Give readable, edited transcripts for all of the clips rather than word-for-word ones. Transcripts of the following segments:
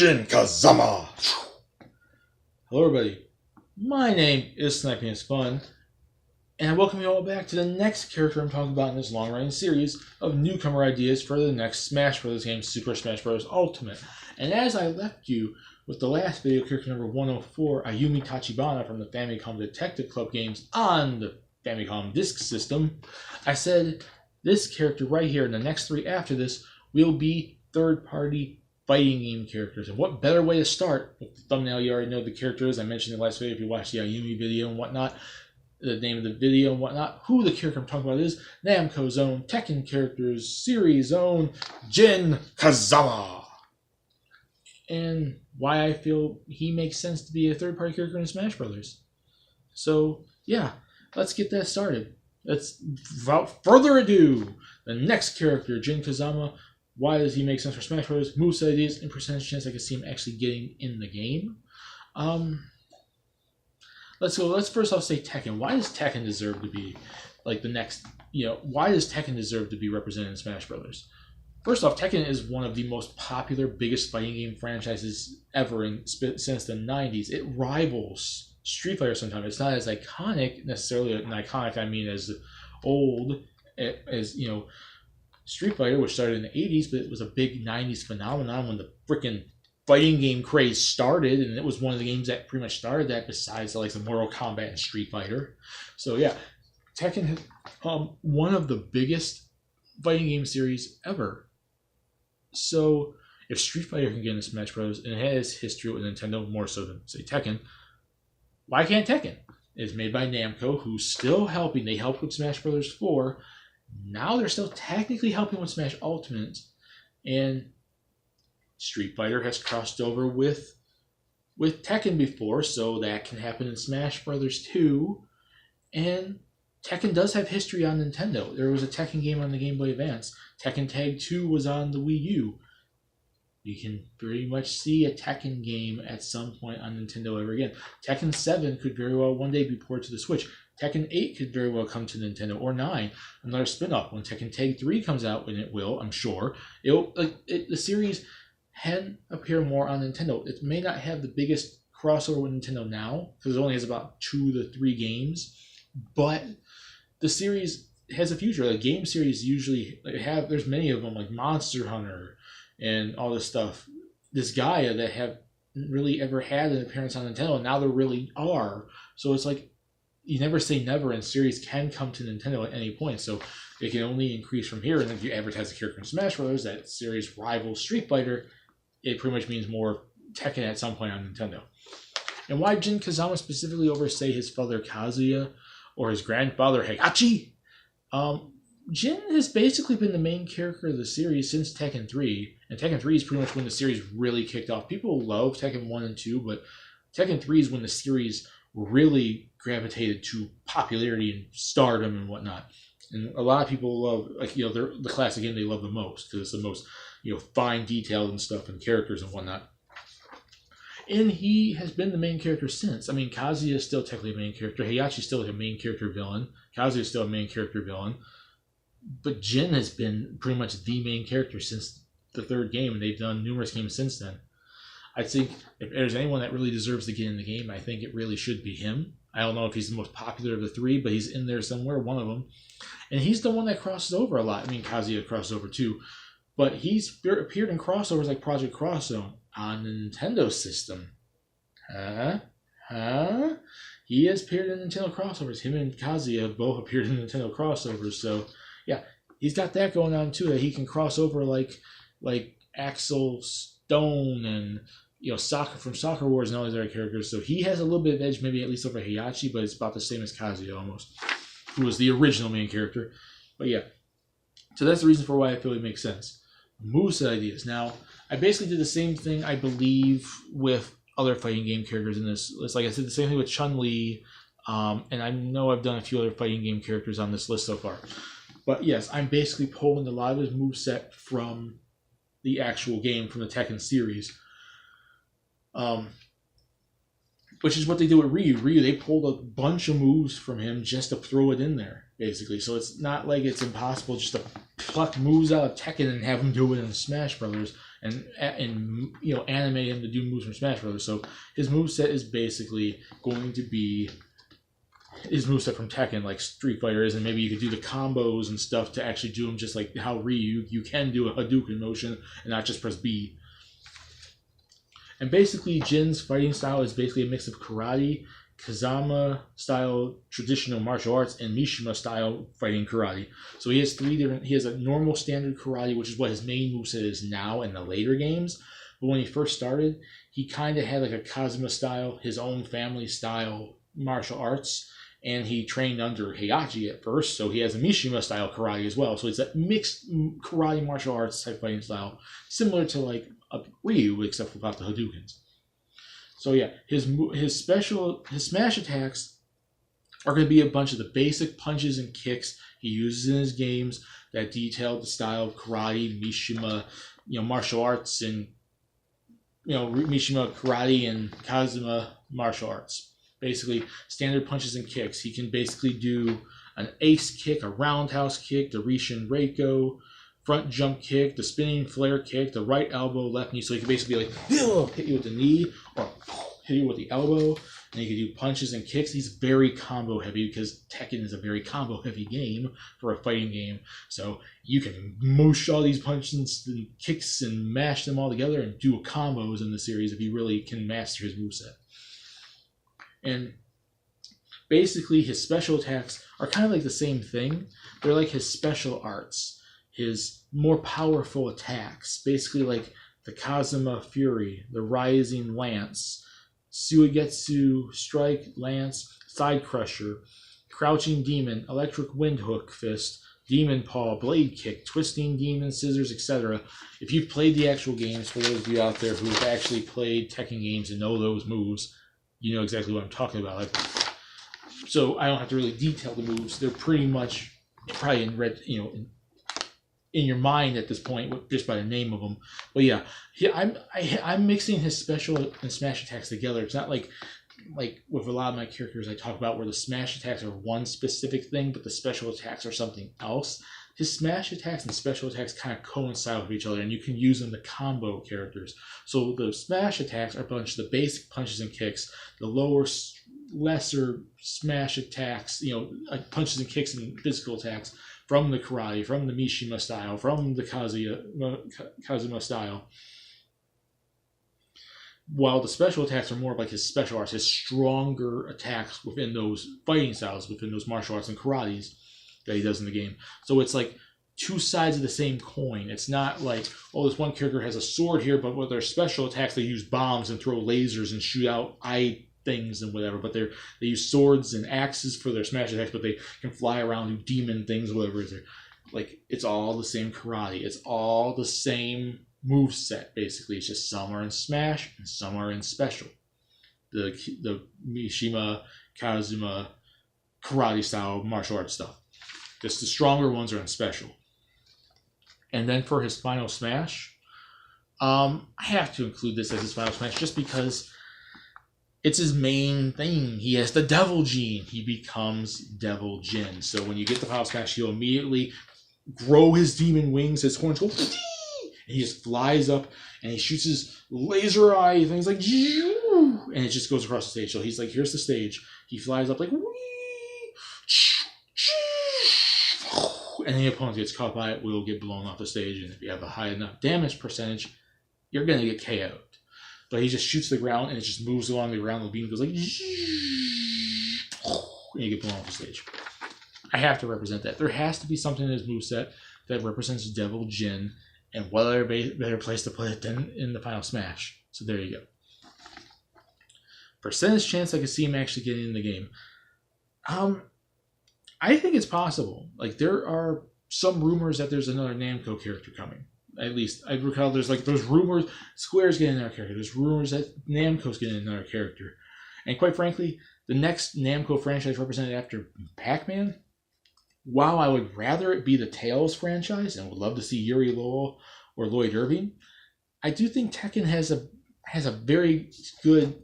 Jin Kazama! Hello everybody, my name is Sniping is Fun, and I welcome you all back to the next character I'm talking about in this long-running series of newcomer ideas for the next Smash Bros. Game, Super Smash Bros. Ultimate. And as I left you with the last video, character number 104, Ayumi Tachibana from the Famicom Detective Club games on the Famicom Disk System, I said this character right here and the next three after this will be third-party fighting game characters. And what better way to start? With the thumbnail, you already know the characters. I mentioned in the last video, if you watched the Ayumi video and whatnot, the name of the video and whatnot, who the character I'm talking about is Namco's own Tekken characters, series own Jin Kazama. And why I feel he makes sense to be a third-party character in Smash Brothers. So, yeah, let's get that started. Without further ado, the next character, Jin Kazama. Why does he make sense for Smash Bros? Moveset ideas and percentage chance I can see him actually getting in the game. Let's first off say Tekken. Why does Tekken deserve to be like the next? Why does Tekken deserve to be represented in Smash Brothers? First off, Tekken is one of the most popular, biggest fighting game franchises ever since the 90s. It rivals Street Fighter sometimes. It's not as iconic necessarily. And iconic, I mean as old as Street Fighter, which started in the 80s, but it was a big 90s phenomenon when the freaking fighting game craze started, and it was one of the games that pretty much started that, besides the likes of Mortal Kombat and Street Fighter. So yeah, Tekken is one of the biggest fighting game series ever. So if Street Fighter can get into Smash Bros. And it has history with Nintendo more so than say Tekken, why can't Tekken? It's made by Namco, who's still helping. They helped with Smash Bros. 4. Now they're still technically helping with Smash Ultimate, and Street Fighter has crossed over with Tekken before, so that can happen in Smash Brothers 2. And Tekken does have history on Nintendo. There was a Tekken game on the Game Boy Advance. Tekken Tag 2 was on the Wii U. You can pretty much see a Tekken game at some point on Nintendo ever again. Tekken 7 could very well one day be ported to the Switch. Tekken 8 could very well come to Nintendo, or 9, another spin-off. When Tekken Tag 3 comes out, and it will, I'm sure, the series can appear more on Nintendo. It may not have the biggest crossover with Nintendo now, because it only has about 2 to 3 games, but the series has a future. The game series usually there's many of them, like Monster Hunter and all this stuff. This Gaia that have really ever had an appearance on Nintendo, and now there really are. So it's like, you never say never, and series can come to Nintendo at any point, so it can only increase from here. And if you advertise a character in Smash Bros. That series rivals Street Fighter, it pretty much means more Tekken at some point on Nintendo. And why Jin Kazama specifically over, say, his father Kazuya or his grandfather Heihachi? Jin has basically been the main character of the series since Tekken 3, and Tekken 3 is pretty much when the series really kicked off. People love Tekken 1 and 2, but Tekken 3 is when the series really gravitated to popularity and stardom and whatnot. And a lot of people love, the classic game they love the most, because it's the most, fine detailed and stuff, and characters and whatnot. And he has been the main character since. I mean, Kazuya is still technically a main character. Heihachi is still a main character villain. Kazuya is still a main character villain. But Jin has been pretty much the main character since the third game, and they've done numerous games since then. I think if there's anyone that really deserves to get in the game, I think it really should be him. I don't know if he's the most popular of the three, but he's in there somewhere, one of them. And he's the one that crosses over a lot. I mean, Kazuya crosses over too. But he's appeared in crossovers like Project Cross Zone on the Nintendo system. He has appeared in Nintendo crossovers. Him and Kazuya have both appeared in Nintendo crossovers. So, yeah, he's got that going on too, that he can cross over like Axel Stone and Soccer from Soccer Wars and all these other characters. So he has a little bit of edge, maybe at least over Heihachi, but it's about the same as Kazuya almost, who was the original main character. But yeah, so that's the reason for why I feel it makes sense. Moveset ideas. Now, I basically did the same thing, I believe, with other fighting game characters in this list. Like I said, the same thing with Chun-Li, and I know I've done a few other fighting game characters on this list so far. But yes, I'm basically pulling a lot of his moveset from the actual game, from the Tekken series. Which is what they do with Ryu. They pulled a bunch of moves from him just to throw it in there, basically. So it's not like it's impossible just to pluck moves out of Tekken and have him do it in Smash Brothers. and animate him to do moves from Smash Brothers. So his moveset is basically going to be his moveset from Tekken, like Street Fighter is, and maybe you could do the combos and stuff to actually do them just like how Ryu, you can do a Hadouken motion and not just press B. And basically, Jin's fighting style is basically a mix of karate, Kazama style traditional martial arts, and Mishima style fighting karate. So he has he has a normal standard karate, which is what his main moveset is now in the later games. But when he first started, he kind of had like a Kazama style, his own family style martial arts. And he trained under Heihachi at first, so he has a Mishima style karate as well. So it's a mixed karate martial arts type fighting style, similar to like a Ryu, except without the Hadoukens. So yeah, his smash attacks are going to be a bunch of the basic punches and kicks he uses in his games that detail the style of karate, Mishima, martial arts, and Mishima karate and Kazama martial arts. Basically, standard punches and kicks. He can basically do an ace kick, a roundhouse kick, the Rishin Reiko, front jump kick, the spinning flare kick, the right elbow, left knee. So he can basically be like, hit you with the knee or hit you with the elbow. And he can do punches and kicks. He's very combo heavy because Tekken is a very combo heavy game for a fighting game. So you can moosh all these punches and kicks and mash them all together and do combos in the series if you really can master his moveset. And basically, his special attacks are kind of like the same thing. They're like his special arts, his more powerful attacks. Basically, like the Kazama Fury, the Rising Lance, Suigetsu Strike Lance, Side Crusher, Crouching Demon, Electric Windhook Fist, Demon Paw, Blade Kick, Twisting Demon, Scissors, etc. If you've played the actual games, for those of you out there who've actually played Tekken games and know those moves, you know exactly what I'm talking about. So I don't have to really detail the moves. They're pretty much probably in red, in your mind at this point, just by the name of them. But yeah, I'm mixing his special and smash attacks together. It's not like with a lot of my characters I talk about where the smash attacks are one specific thing, but the special attacks are something else. His smash attacks and special attacks kind of coincide with each other, and you can use them to combo characters. So the smash attacks are a bunch of the basic punches and kicks. The lesser smash attacks, like punches and kicks and physical attacks from the karate, from the Mishima style, from the Kazuma style. While the special attacks are more like his special arts, his stronger attacks within those fighting styles, within those martial arts and karates that he does in the game. So it's like two sides of the same coin. It's not like, this one character has a sword here, but with their special attacks, they use bombs and throw lasers and shoot out eye things and whatever. But they use swords and axes for their smash attacks, but they can fly around, do demon things, whatever it is. Like, it's all the same karate. It's all the same move set, basically. It's just some are in smash and some are in special. The Mishima, Kazuma, karate style martial arts stuff. Just the stronger ones are in special. And then for his final smash, I have to include this as his final smash just because it's his main thing. He has the Devil Gene. He becomes Devil Jin. So when you get the final smash, he'll immediately grow his demon wings. His horns go, and he just flies up and he shoots his laser eye things like, and it just goes across the stage. So he's like, here's the stage. He flies up like, and the opponent gets caught by it, will get blown off the stage. And if you have a high enough damage percentage, you're going to get KO'd. But he just shoots the ground and it just moves along the ground. The beam goes like, and you get blown off the stage. I have to represent that. There has to be something in his moveset that represents Devil Jin, and what other better place to put it than in the final smash. So there you go. Percentage chance I could see him actually getting in the game. I think it's possible. Like, there are some rumors that there's another Namco character coming. At least I recall there's rumors Square's getting another character. There's rumors that Namco's getting another character. And quite frankly, the next Namco franchise represented after Pac-Man, while I would rather it be the Tails franchise and would love to see Yuri Lowell or Lloyd Irving, I do think Tekken has a very good,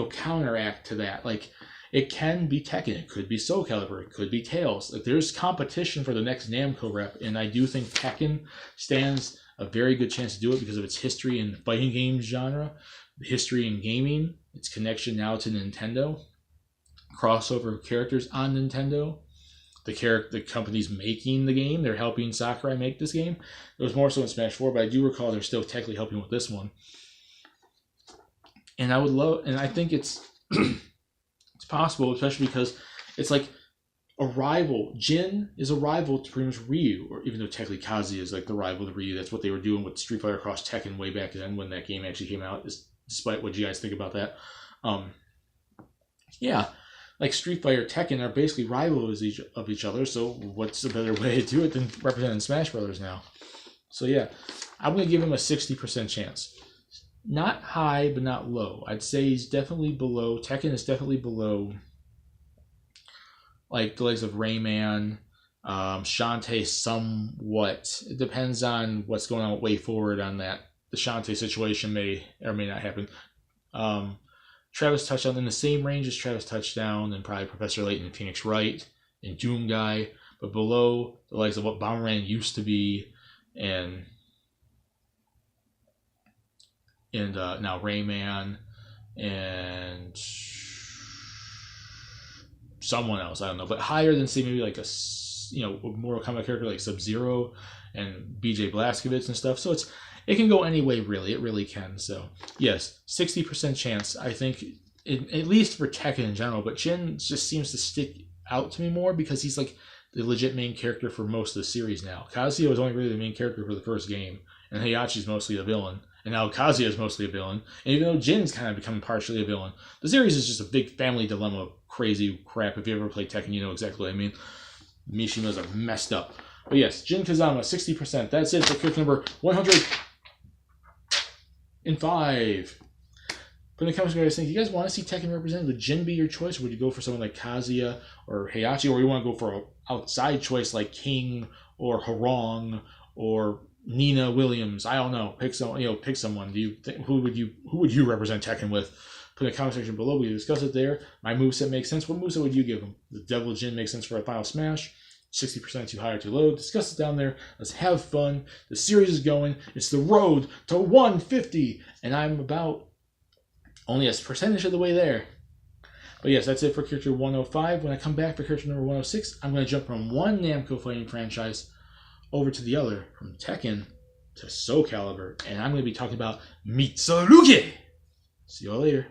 counteract to that. Like, it can be Tekken, it could be Soul Calibur, it could be Tails. Like, there's competition for the next Namco rep, and I do think Tekken stands a very good chance to do it because of its history in the fighting games genre, the history in gaming, its connection now to Nintendo, crossover characters on Nintendo, the company's making the game. They're helping Sakurai make this game. It was more so in Smash 4, but I do recall they're still technically helping with this one. And I think it's it's possible, especially because it's like a rival. Jin is a rival to pretty much Ryu, or even though technically Kazuya is like the rival to Ryu. That's what they were doing with Street Fighter Cross Tekken way back then when that game actually came out, despite what you guys think about that. Yeah, like Street Fighter Tekken are basically rivals of each other, so what's a better way to do it than representing Smash Brothers now? So yeah, I'm going to give him a 60% chance. Not high, but not low. I'd say he's definitely below. Tekken is definitely below, like, the likes of Rayman, Shantae somewhat. It depends on what's going on with Way Forward on that. The Shantae situation may or may not happen. Travis Touchdown in the same range as Travis Touchdown and probably Professor Layton and Phoenix Wright and Doom Guy, but below the likes of what Bomberman used to be and now Rayman and someone else, I don't know, but higher than, say, maybe like a Mortal Kombat character like Sub-Zero and BJ Blazkowicz and stuff. So it can go any way, really. It really can. So yes, 60% chance, I think, at least for Tekken in general. But Jin just seems to stick out to me more because he's like the legit main character for most of the series now. Kazuya was only really the main character for the first game, and Heihachi's mostly a villain. And now Kazuya is mostly a villain. And even though Jin's kind of becoming partially a villain, the series is just a big family dilemma, crazy crap. If you ever played Tekken, you know exactly what I mean. Mishimas are messed up. But yes, Jin Kazama, 60%. That's it for character number 105. Put in the comments, guys, think, you guys want to see Tekken represented? Would Jin be your choice, or would you go for someone like Kazuya or Heihachi, or you want to go for an outside choice like King or Harong or Nina Williams? I don't know. Pick someone. Do you think who would you represent Tekken with? Put in the comment section below. We discuss it there. My moveset makes sense. What moveset would you give him? The Devil Jin makes sense for a final smash. 60% too high or too low. Discuss it down there. Let's have fun. The series is going. It's the road to 150, and I'm about only a percentage of the way there. But yes, that's it for character 105. When I come back for character number 106, I'm going to jump from one Namco fighting franchise over to the other, from Tekken to Soul Calibur, and I'm going to be talking about Mitsurugi. See you all later.